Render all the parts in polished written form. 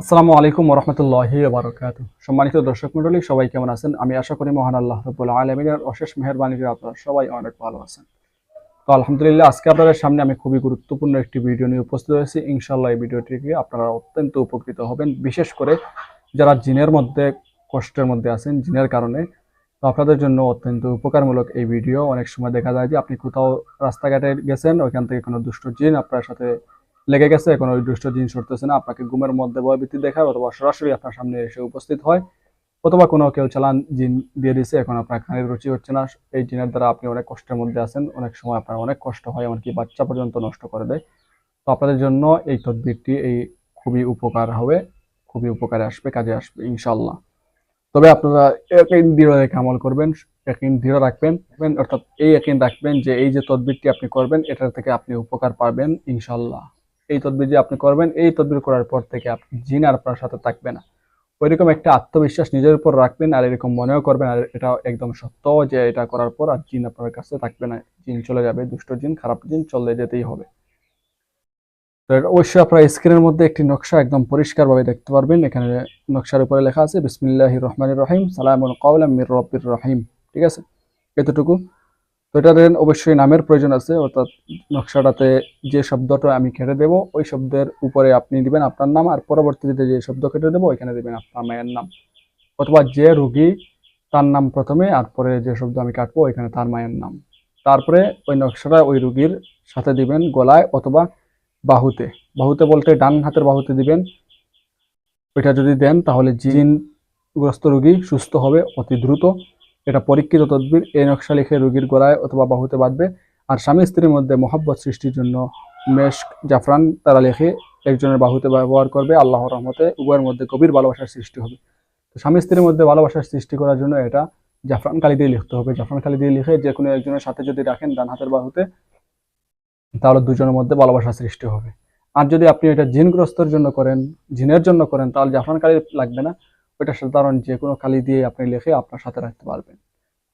আসসালামু আলাইকুম ওরহমতুল্লাহি বারাকাতুহু। সম্মানিত দর্শক মণ্ডলী, সবাই কেমন আছেন? আমি আশা করি মহান আল্লাহ রাব্বুল আলামিনের অশেষ মেহেরবানিতে আপনারা সবাই অনেক ভালো আছেন। তো আলহামদুলিল্লাহ, আজকে আপনাদের সামনে আমি খুবই গুরুত্বপূর্ণ একটি ভিডিও নিয়ে উপস্থিত হয়েছি। ইনশাআল্লাহ এই ভিডিওটিকে আপনারা অত্যন্ত উপকৃত হবেন, বিশেষ করে যারা জিনের মধ্যে কষ্টের মধ্যে আছেন জিনের কারণে। তো আপনাদের জন্য অত্যন্ত উপকারমূলক এই ভিডিও। অনেক সময় দেখা যায় যে আপনি কোথাও রাস্তাঘাটে গেছেন, ওইখান থেকে কোনো দুষ্ট জিন আপনার সাথে লেগে গেছে, এখন ওই দুষ্ট জিন সরতেছে না, আপনাকে ঘুমের মধ্যে ভয়ভীতি দেখায় অথবা সরাসরি আপনার সামনে এসে উপস্থিত হয়, অথবা কোনো কেউ চালান জিন দিয়ে দিছে, এখন আপনার খানির রুচি হচ্ছে না। এই জিনের দ্বারা আপনি অনেক কষ্টের মধ্যে আছেন, অনেক সময় আপনার অনেক কষ্ট হয়, এমনকি বাচ্চা পর্যন্ত নষ্ট করে দেয়। তো আপনাদের জন্য এই তদবিরটি খুবই উপকার হবে, খুবই উপকারে আসবে, কাজে আসবে ইনশাল্লাহ। তবে আপনারা ইয়াকিন দৃঢ় রেখে আমল করবেন, ইয়াকিন দৃঢ় রাখবেন, অর্থাৎ এই ইয়াকিন রাখবেন যে এই যে তদবিরটি আপনি করবেন এটার থেকে আপনি উপকার পাবেন ইনশাল্লাহ। এই তদবির যে আপনি করবেন, এই তদবির করার পর থেকে আপনি জিন আর আপনার সাথে থাকবে না। ওইরকম একটা আত্মবিশ্বাস নিজের উপর রাখবেন, আর এরকম মনেও করবেন, আর এটা একদম সত্য যে এটা করার পর আর জিন আপনার কাছে থাকবে না, জিন চলে যাবে, দুষ্ট জিন খারাপ জিন চলে যেতেই হবে। তো অবশ্যই আপনার স্ক্রিনের মধ্যে একটি নকশা একদম পরিষ্কারভাবে দেখতে পারবেন। এখানে নকশার উপরে লেখা আছে বিসমিল্লাহির রহমানির রহিম সালামুন কাওলাম মির রব্বির রহিম। ঠিক আছে, এতটুকু। তো এটার অবশ্যই নামের প্রয়োজন আছে, অর্থাৎ নকশাটাতে যে শব্দটা আমি কেটে দেব ওই শব্দের উপরে আপনি দিবেন আপনার নাম, আর পরবর্তীতে যে শব্দ কেটে দেবো ওইখানে দিবেন আপনার মায়ের নাম, অথবা যে রুগী তার নাম প্রথমে, আর পরে যে শব্দ আমি কাটবো ওইখানে তার মায়ের নাম। তারপরে ওই নকশাটা ওই রুগীর সাথে দিবেন গলায় অথবা বাহুতে। বাহুতে বলতে ডান হাতের বাহুতে দিবেন। ওইটা যদি দেন তাহলে জিনগ্রস্ত রোগী সুস্থ হবে অতি দ্রুত। এটা পরীক্ষিত তদবির। এই নকশা লিখে রোগীর গলায় অথবা বাহুতে বাঁধবে। আর স্বামী স্ত্রীর মধ্যে মহব্বত সৃষ্টির জন্য মেশক জাফরান তারা লিখে একজনের বাহুতে ব্যবহার করবে। আল্লাহর রহমতে উভয়ের মধ্যে গভীর ভালোবাসার সৃষ্টি হবে। তো স্বামী স্ত্রীর মধ্যে ভালোবাসার সৃষ্টি করার জন্য এটা জাফরান কালি দিয়ে লিখতে হবে। জাফরান কালি দিয়ে লিখে যে কোনো একজনের সাথে যদি রাখেন ডান হাতের বাহুতে, তাহলে দুজনের মধ্যে ভালোবাসা সৃষ্টি হবে। আর যদি আপনি এটা জিনগ্রস্তর জন্য করেন, জিনের জন্য করেন, তাহলে জাফরান কালি লাগবে না। ওইটা সাধারণ যে কোনো কালি দিয়ে আপনি লিখে আপনার সাথে রাখতে পারবেন।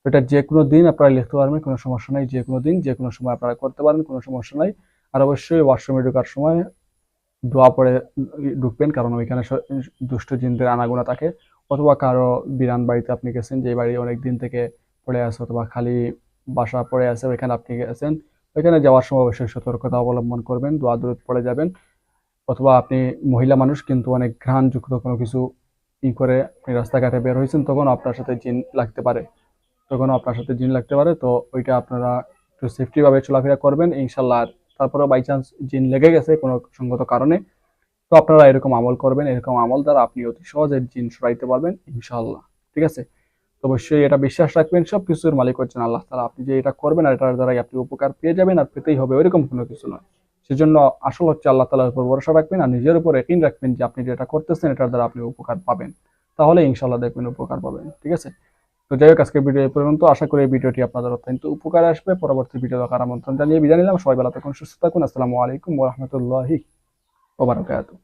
এটা যে কোনো দিন আপনারা লিখতে পারবেন, কোনো সমস্যা নাই। যে কোনো দিন যে কোনো সময় আপনারা করতে পারেন, কোনো সমস্যা নাই। আর অবশ্যই ওয়াশরুমে ঢোকার সময় দোয়া পড়ে ঢুকবেন, কারণ ওইখানে দুষ্ট জিনদের আনাগোনা থাকে। অথবা কারো বিরান বাড়িতে আপনি গেছেন, যে বাড়ি অনেক দিন থেকে পড়ে আছে অথবা খালি বাসা পড়ে আছে, ওইখানে আপনি গেছেন, ওইখানে যাওয়ার সময় অবশ্যই সতর্কতা অবলম্বন করবেন, দোয়া দরুদ পড়ে যাবেন। অথবা আপনি মহিলা মানুষ কিন্তু অনেক ঘ্রাণযুক্ত কোনো কিছু করে আপনি রাস্তাঘাটে বের হয়েছেন, তখন আপনার সাথে জিন লাগতে পারে, তো ওইটা আপনারা একটু সেফটি ভাবে চলাফেরা করবেন ইনশাল্লাহ। আর তারপরেও বাই চান্স জিন লেগে গেছে কোনো সঙ্গত কারণে, তো আপনারা এরকম আমল করবেন। এরকম আমল দ্বারা আপনি অতি সহজে জিন সরাইতে পারবেন ইনশাল্লাহ। ঠিক আছে, তো অবশ্যই এটা বিশ্বাস রাখবেন, সবকিছুর মালিক হচ্ছেন আল্লাহ তাআলা। আপনি যে এটা করবেন আর এটার দ্বারাই আপনি উপকার পেয়ে যাবেন, আর পেতেই হবে, ওইরকম কোনো কিছু নয়। সেজন্য আসল হচ্ছে আল্লাহ তাআলার উপর ভরসা রাখবেন, আর নিজের উপর ইয়াকিন রাখবেন যে আপনি যেটা করতেছেন এটার দ্বারা আপনি উপকার পাবেন। তাহলে ইনশাল্লাহ দেখবেন উপকার পাবেন। ঠিক আছে, তো যাই হোক, আজকের ভিডিও এই পর্যন্ত। আশা করি এই ভিডিওটি আপনাদের অত্যন্ত উপকার আসবে। পরবর্তী ভিডিও দেখার আমন্ত্রণ জানিয়ে বিদায় নিলাম। সবাই ভালো থাকুন, সুস্থ থাকুন। আসসালামু আলাইকুম ওয়া রাহমাতুল্লাহি ওয়া বারাকাতুহু।